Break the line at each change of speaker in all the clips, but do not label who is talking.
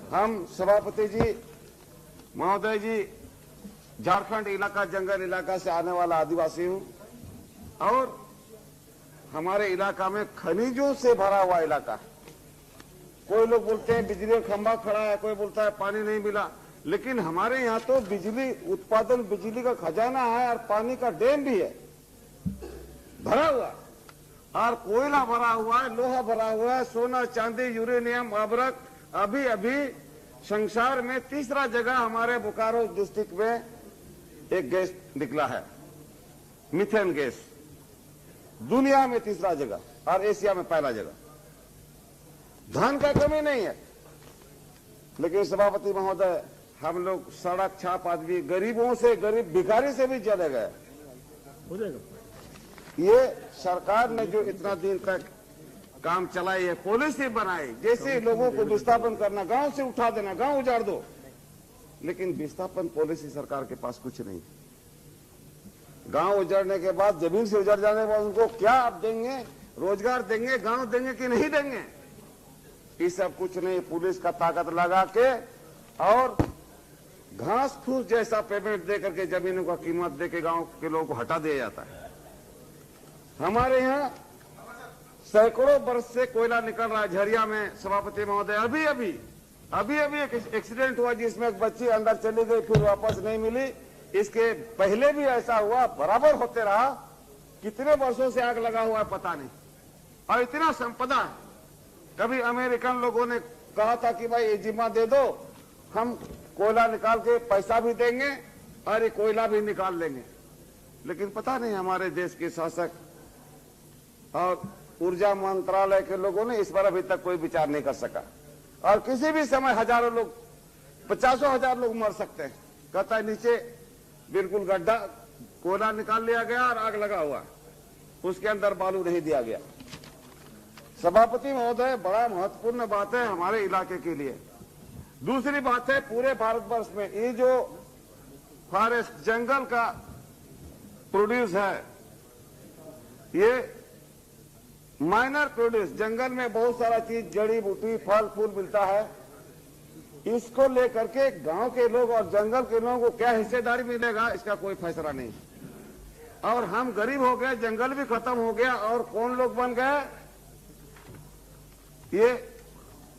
हम सभापति जी महोदय जी झारखंड इलाका जंगल इलाका से आने वाला आदिवासी हूं और हमारे इलाका में खनिजों से भरा हुआ इलाका है। कोई लोग बोलते हैं बिजली का खंभा खड़ा है, कोई बोलता है पानी नहीं मिला, लेकिन हमारे यहाँ तो बिजली उत्पादन, बिजली का खजाना है और पानी का डैम भी है भरा हुआ, और कोयला भरा हुआ है, लोहा भरा हुआ है, सोना चांदी यूरेनियम अभ्रक। अभी अभी संसार में तीसरा जगह हमारे बोकारो डिस्ट्रिक्ट में एक गैस निकला है, मीथेन गैस, दुनिया में तीसरा जगह और एशिया में पहला जगह। धन का कमी नहीं है, लेकिन सभापति महोदय हम लोग सड़क छाप आदमी, गरीबों से गरीब भिखारी से भी चले गए।
हो जाएगा।
ये सरकार ने जो इतना दिन तक काम चलाई है, पॉलिसी बनाई, जैसे लोगों को विस्थापन करना, गांव से उठा देना, गांव उजाड़ दो, लेकिन विस्थापन पॉलिसी सरकार के पास कुछ नहीं। गांव उजाड़ने के बाद, जमीन से उजड़ जाने के बाद उनको क्या आप देंगे, रोजगार देंगे, गांव देंगे कि नहीं देंगे, ये सब कुछ नहीं। पुलिस का ताकत लगा के और घास फूस जैसा पेमेंट दे करके जमीनों का कीमत दे के गांव के लोगों को हटा दिया जाता है। हमारे यहाँ सैकड़ों वर्ष से कोयला निकल रहा है झरिया में सभापति महोदय। अभी अभी एक एक्सीडेंट हुआ जिसमें एक बच्ची अंदर चली गई, फिर वापस नहीं मिली। इसके पहले भी ऐसा हुआ, बराबर होते रहा। कितने वर्षों से आग लगा हुआ है पता नहीं, और इतना संपदा है। कभी अमेरिकन लोगों ने कहा था कि भाई ये जिम्मा दे दो, हम कोयला निकाल के पैसा भी देंगे और ये कोयला भी निकाल लेंगे, लेकिन पता नहीं हमारे देश के शासक और ऊर्जा मंत्रालय के लोगों ने इस पर अभी तक कोई विचार नहीं कर सका। और किसी भी समय हजारों लोग, 50,000 लोग मर सकते हैं। कहता है नीचे बिल्कुल गड्ढा, कोयला निकाल लिया गया और आग लगा हुआ, उसके अंदर बालू नहीं दिया गया। सभापति महोदय, बड़ा महत्वपूर्ण बात है हमारे इलाके के लिए। दूसरी बात है, पूरे भारतवर्ष में ये जो फॉरेस्ट जंगल का प्रोड्यूस है, ये माइनर प्रोड्यूस, जंगल में बहुत सारा चीज, जड़ी बूटी, फल फूल मिलता है। इसको लेकर के गांव के लोग और जंगल के लोगों को क्या हिस्सेदारी मिलेगा, इसका कोई फैसला नहीं। और हम गरीब हो गए, जंगल भी खत्म हो गया, और कौन लोग बन गए, ये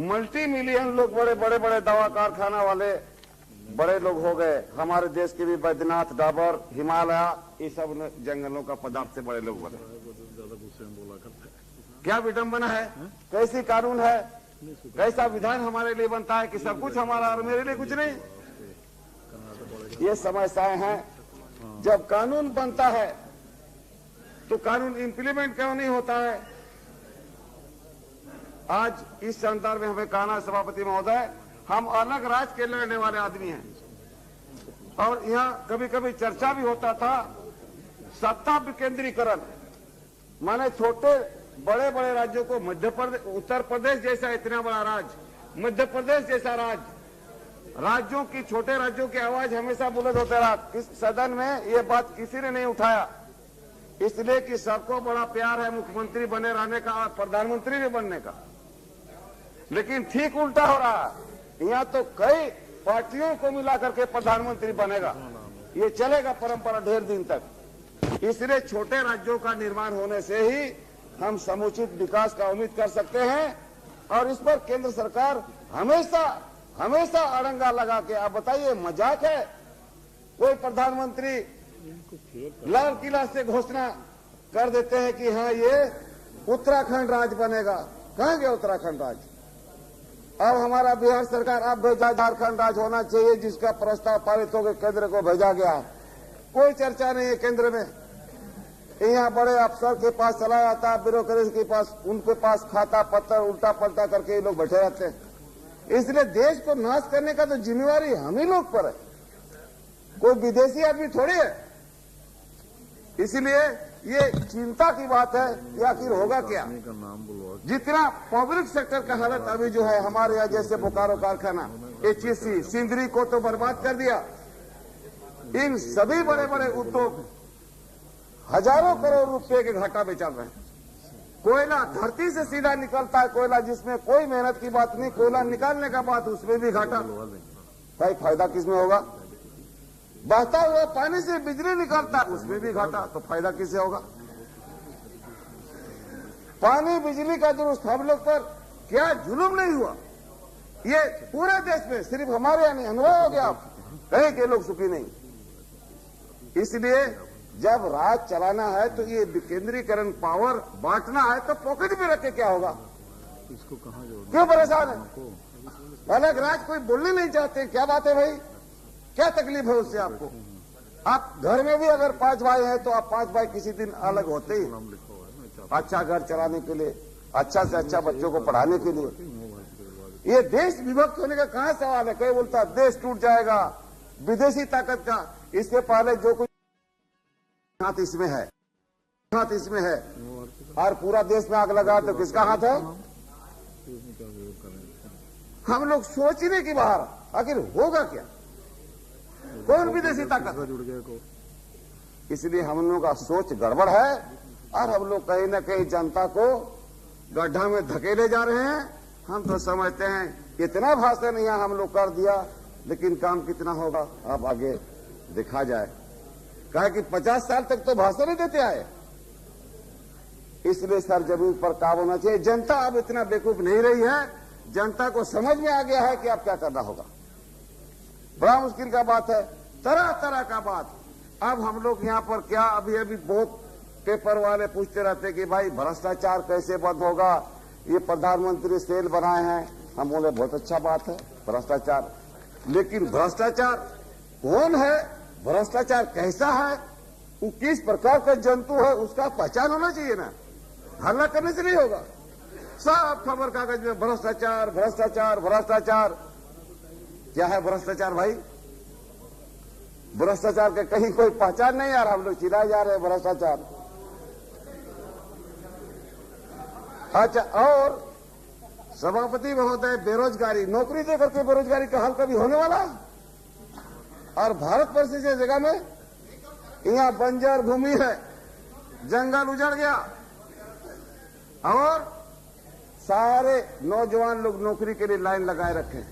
मल्टी मिलियन लोग, बड़े बड़े दवा कारखाना वाले बड़े लोग हो गए। हमारे देश के भी बैद्यनाथ, डाबर, हिमालय, ये सब जंगलों का पदार्थ से बड़े लोग बने। क्या विडंबना है, कैसी कानून है, कैसा विधान हमारे लिए बनता है कि सब कुछ हमारा और मेरे लिए कुछ नहीं। ये समस्याएं हैं। जब कानून बनता है तो कानून इंप्लीमेंट क्यों नहीं होता है। आज इस संदर्भ में हमें कहना, सभापति महोदय, हम अलग राज्य के लड़ने वाले आदमी हैं, और यहाँ कभी कभी चर्चा भी होता था सत्ता विकेंद्रीकरण, माने छोटे बड़े राज्यों को, मध्य प्रदेश, उत्तर प्रदेश जैसा इतना बड़ा राज्य, मध्य प्रदेश जैसा राज्य, राज्यों की, छोटे राज्यों की आवाज हमेशा बुलंद होते रहा। इस सदन में ये बात किसी ने नहीं उठाया, इसलिए कि सबको बड़ा प्यार है मुख्यमंत्री बने रहने का और प्रधानमंत्री भी बनने का। लेकिन ठीक उल्टा हो रहा है, यहाँ तो कई पार्टियों को मिला करके प्रधानमंत्री बनेगा, ये चलेगा परंपरा ढेर दिन तक। इसलिए छोटे राज्यों का निर्माण होने से ही हम समुचित विकास का उम्मीद कर सकते हैं, और इस पर केंद्र सरकार हमेशा अड़ंगा लगा के। आप बताइए, मजाक है? कोई प्रधानमंत्री लाल किला से घोषणा कर देते हैं कि हाँ ये उत्तराखंड राज्य बनेगा। कहाँ गया उत्तराखंड राज्य? अब हमारा बिहार सरकार अब भेजा झारखंड राज्य होना चाहिए, जिसका प्रस्ताव पारित होकर केंद्र को भेजा गया। कोई चर्चा नहीं है केंद्र में। यहाँ बड़े अफसर के पास चला जाता है, ब्यूरोक्रेसी के पास, उनके पास खाता पत्थर उल्टा पलटा करके ये लोग बैठे रहते हैं। इसलिए देश को नाश करने का तो जिम्मेवारी हम ही लोग पर है, कोई विदेशी आदमी थोड़ी है। इसलिए ये चिंता की बात है कि आखिर होगा क्या। जितना पब्लिक सेक्टर का हालत अभी जो है, हमारे यहाँ जैसे बोकारो कारखाना, HEC, सिंदरी को तो बर्बाद कर दिया। इन सभी बड़े उद्योग हजारों करोड़ रुपए के घाटा में चल रहे हैं। कोयला धरती से सीधा निकलता है, कोयला जिसमें कोई मेहनत की बात नहीं, कोयला निकालने का बात उसमें भी घाटा। भाई फायदा किसमें होगा? बहता हुआ पानी से बिजली निकलता है, उसमें भी घाटा, तो फायदा किससे होगा? पानी बिजली का दुरुस्त हम लोग पर क्या जुल्म नहीं हुआ? ये पूरे देश में, सिर्फ हमारे यहाँ नहीं, अनुभव हो गया। आप कहीं के लोग सुखी नहीं। इसलिए जब राज चलाना है तो ये विकेंद्रीकरण, पावर बांटना है तो पॉकेट में रख के क्या होगा?
इसको कहाँ जोड़ना?
क्यों परेशान है? अलग राज कोई बोलने नहीं चाहते, क्या बात है भाई? क्या तकलीफ है उससे आपको? आप घर में भी अगर 5 भाई हैं तो आप 5 भाई किसी दिन अलग होते ही, अच्छा घर चलाने के लिए, अच्छा से अच्छा बच्चों को पढ़ाने के लिए। ये देश विभक्त होने का कहां सवाल है? कोई बोलता देश टूट जाएगा विदेशी ताकत का। इसके पहले जो कुछ हाथ इसमें है, हाथ इसमें है, और पूरा देश में आग लगा तो किसका हाथ है? हम लोग सोचने की बाहर, आखिर होगा क्या? कौन विदेशी ताकत? इसलिए हम लोगों का सोच गड़बड़ है और हम लोग कहीं न कहीं जनता को गड्ढा में धकेले जा रहे हैं। हम तो समझते हैं इतना भाषण यहाँ हम लोग कर दिया, लेकिन काम कितना होगा अब आगे देखा जाए। कहा कि 50 साल तक तो भाषण ही देते आए, इसलिए सरजमीन पर काम होना चाहिए। जनता अब इतना बेवकूफ नहीं रही है, जनता को समझ में आ गया है कि अब क्या करना होगा। बड़ा मुश्किल का बात है, तरह तरह का बात। अब हम लोग यहाँ पर क्या, अभी बहुत पेपर वाले पूछते रहते कि भाई भ्रष्टाचार कैसे बंद होगा, ये प्रधानमंत्री सेल बनाए हैं। हम बोले बहुत अच्छा बात है भ्रष्टाचार, लेकिन भ्रष्टाचार कौन है, भ्रष्टाचार कैसा है, वो किस प्रकार का जंतु है, उसका पहचान होना चाहिए ना। हल्ला करने से नहीं होगा। सब खबर कागज में भ्रष्टाचार भ्रष्टाचार भ्रष्टाचार। क्या है भ्रष्टाचार भाई? भ्रष्टाचार के कहीं कोई पहचान नहीं आ रहा, हम लोग चिल्लाए जा रहे हैं भ्रष्टाचार। अच्छा, और सभापति महोदय, बेरोजगारी, नौकरी देकर के बेरोजगारी का हल कभी होने वाला? और भारत वर्ष जैसे जगह में यहाँ बंजर भूमि है, जंगल उजड़ गया और सारे नौजवान लोग नौकरी के लिए लाइन लगाए रखे।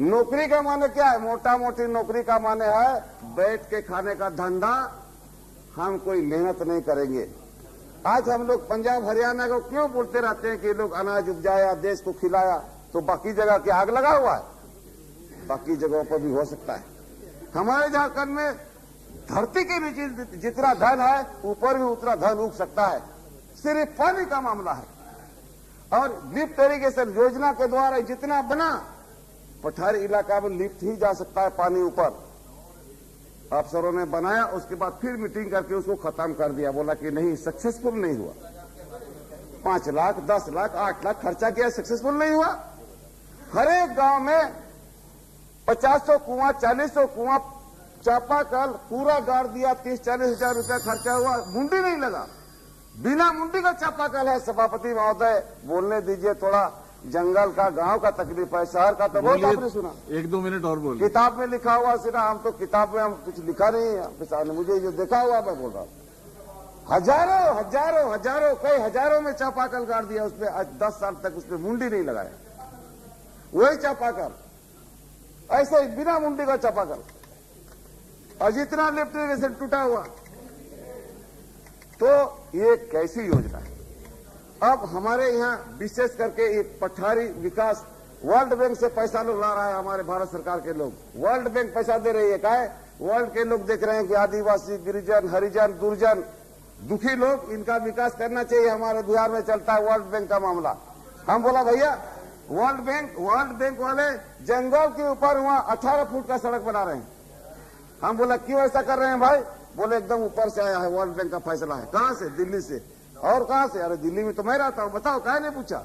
नौकरी का माने क्या है? मोटा मोटी नौकरी का माने है बैठ के खाने का धंधा, हम कोई मेहनत नहीं करेंगे। आज हम लोग पंजाब हरियाणा को क्यों बोलते रहते हैं कि लोग अनाज उपजाया, देश को खिलाया, तो बाकी जगह की आग लगा हुआ है? बाकी जगहों पर भी हो सकता है। हमारे झारखंड में धरती के नीचे जितना धन है, ऊपर भी उतना धन उग सकता है। सिर्फ पानी का मामला है। और लिफ्ट इरिगेशन योजना के द्वारा जितना बना, पठारी इलाका में लिफ्ट ही जा सकता है पानी ऊपर। अफसरों ने बनाया, उसके बाद फिर मीटिंग करके उसको खत्म कर दिया, बोला कि नहीं, सक्सेसफुल नहीं हुआ। 5 लाख 10 लाख 8 लाख खर्चा किया, सक्सेसफुल नहीं हुआ। हर एक गांव में 50 कुआं 40 कुआं चापाकल पूरा गाड़ दिया, 30-40 हजार रुपया खर्चा हुआ, मुंडी नहीं लगा। बिना मुंडी का चापाकल है। सभापति महोदय बोलने दीजिए, थोड़ा जंगल का गांव का तकलीफ है, शहर का तो बहुत आपने सुना।
1-2 मिनट और बोल।
किताब में लिखा हुआ सिर्फ, हम तो किताब में हम कुछ लिखा नहीं है आपके सामने, मुझे जो देखा हुआ मैं बोल रहा हूँ। हजारों हजारों हजारों कई हजारों में चापाकल गाड़ दिया, उसमें आज 10 साल तक उसमें मुंडी नहीं लगाया। वही चापाकल ऐसे ही बिना मुंडी का चापाकल, और जितना लिफ्ट इरिगेशन टूटा हुआ। तो ये कैसी योजना है? अब हमारे यहाँ विशेष करके ये पठारी विकास, वर्ल्ड बैंक से पैसा लोग ला रहा है, हमारे भारत सरकार के लोग वर्ल्ड बैंक पैसा दे रही है। क्या है? वर्ल्ड के लोग देख रहे हैं कि आदिवासी, गिरिजन, हरिजन, दुर्जन, दुखी लोग, इनका विकास करना चाहिए। हमारे बिहार में चलता है वर्ल्ड बैंक का मामला। हम बोला भैया वर्ल्ड बैंक वाले जंगल के ऊपर वहां 18 फुट का सड़क बना रहे हैं। हम बोला क्यों ऐसा कर रहे हैं भाई? बोले एकदम ऊपर से आया है, वर्ल्ड बैंक का फैसला है। कहां से? दिल्ली से। और कहां से? अरे दिल्ली में तो मैं रहता हूं, बताओ कहा नहीं पूछा,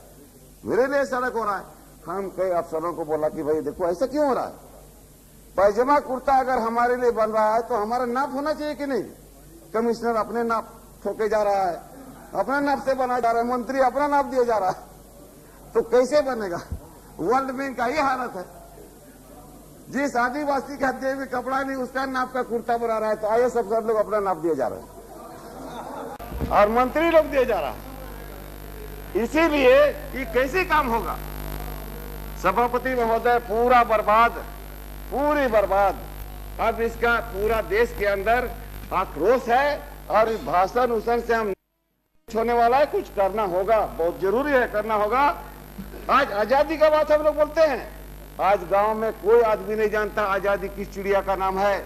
मेरे लिए सड़क हो रहा है। हम कई अफसरों को बोला कि भाई देखो ऐसा क्यों हो रहा है? पैजामा कुर्ता अगर हमारे लिए बन रहा है तो हमारा नाप होना चाहिए कि नहीं? कमिश्नर अपने नाप ठोके जा रहा है, अपने नाप से बना जा रहा है, मंत्री अपना नाप दिया जा रहा है, तो कैसे बनेगा? वर्ल्ड बैंक का ये हालत है। जिस आदिवासी के हत्या में कपड़ा नहीं, उसका नाप का कुर्ता बना रहा है, तो आइए सब लोग अपना नाप दिए जा रहे हैं और मंत्री लोग दिए जा रहा है। इसीलिए ये कैसे काम होगा? सभापति महोदय, पूरा बर्बाद, पूरी बर्बाद। अब इसका पूरा देश के अंदर आक्रोश है और इस भाषण उसन से हम होने वाला है। कुछ करना होगा, बहुत जरूरी है, करना होगा। आज आजादी का बात हम लोग बोलते हैं, आज गांव में कोई आदमी नहीं जानता आजादी किस चिड़िया का नाम है।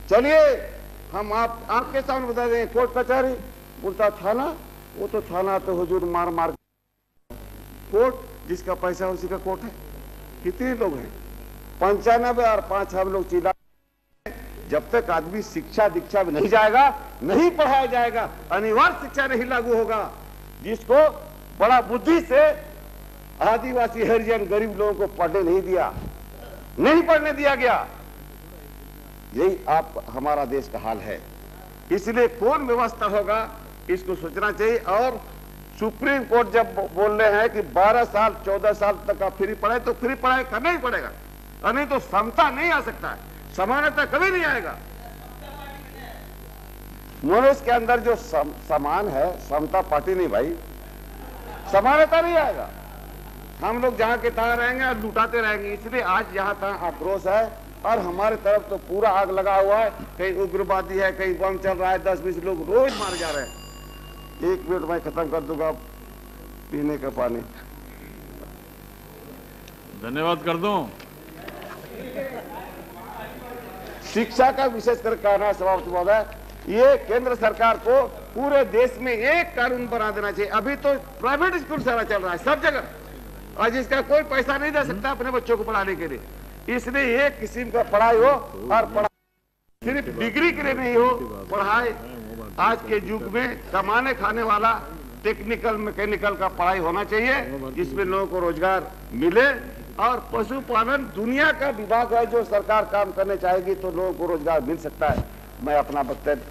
चलिए हम आपके सामने बता दें, कोर्ट कचहरी बोलता थाना, वो तो थाना तो हुजूर मार मार। कोर्ट जिसका पैसा उसी का कोर्ट है। कितने लोग हैं? 95 और 5 हम लोग चिल्ला। जब तक आदमी शिक्षा दीक्षा में नहीं जाएगा, नहीं पढ़ाया जाएगा, अनिवार्य शिक्षा नहीं लागू होगा, जिसको बड़ा बुद्धि से आदिवासी हरिजन गरीब लोगों को पढ़ने नहीं दिया, नहीं पढ़ने दिया गया। यही आप हमारा देश का हाल है। इसलिए कौन व्यवस्था होगा, इसको सोचना चाहिए। और सुप्रीम कोर्ट जब बोल रहे हैं कि 12 साल 14 साल तक का फ्री पढ़ाई, तो फ्री पढ़ाई करना ही पड़ेगा, और नहीं तो समता नहीं आ सकता है, समानता कभी नहीं आएगा। मनुष्य के अंदर जो समान है, समता पार्टी नहीं भाई, समानता नहीं आएगा। हम लोग जहां के तहां रहेंगे और लुटाते रहेंगे। इसलिए आज जहां तहां आक्रोश है, और हमारे तरफ तो पूरा आग लगा हुआ है। कहीं उग्रवादी है, कहीं बम चल रहा है, 10-20 लोग रोज मारे जा रहे हैं। 1 मिनट में खत्म कर दूंगा पीने का पानी।
धन्यवाद कर दूं।
शिक्षा का विशेष कर कहना है सभापति महोदय, ये केंद्र सरकार को पूरे देश में एक कानून बना देना चाहिए। अभी तो प्राइवेट स्कूल सारा चल रहा है सब जगह, और जिसका कोई पैसा नहीं दे सकता अपने बच्चों को पढ़ाने के लिए। इसलिए एक किस्म का पढ़ाई हो, और पढ़ाई सिर्फ डिग्री के लिए नहीं हो। पढ़ाई आज के युग में कमाने खाने वाला टेक्निकल मैकेनिकल का पढ़ाई होना चाहिए, जिसमें लोगों को रोजगार मिले। और पशुपालन दुनिया का विभाग है, जो सरकार काम करने चाहेगी तो लोगों को रोजगार मिल सकता है। मैं अपना वक्तव्य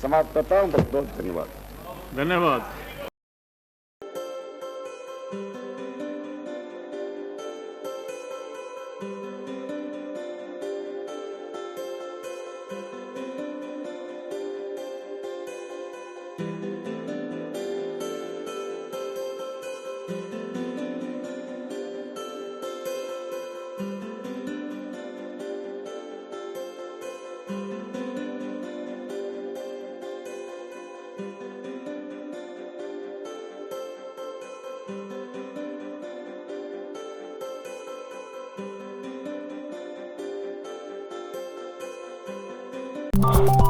समाप्त करता हूँ। बहुत बहुत धन्यवाद।
धन्यवाद।
you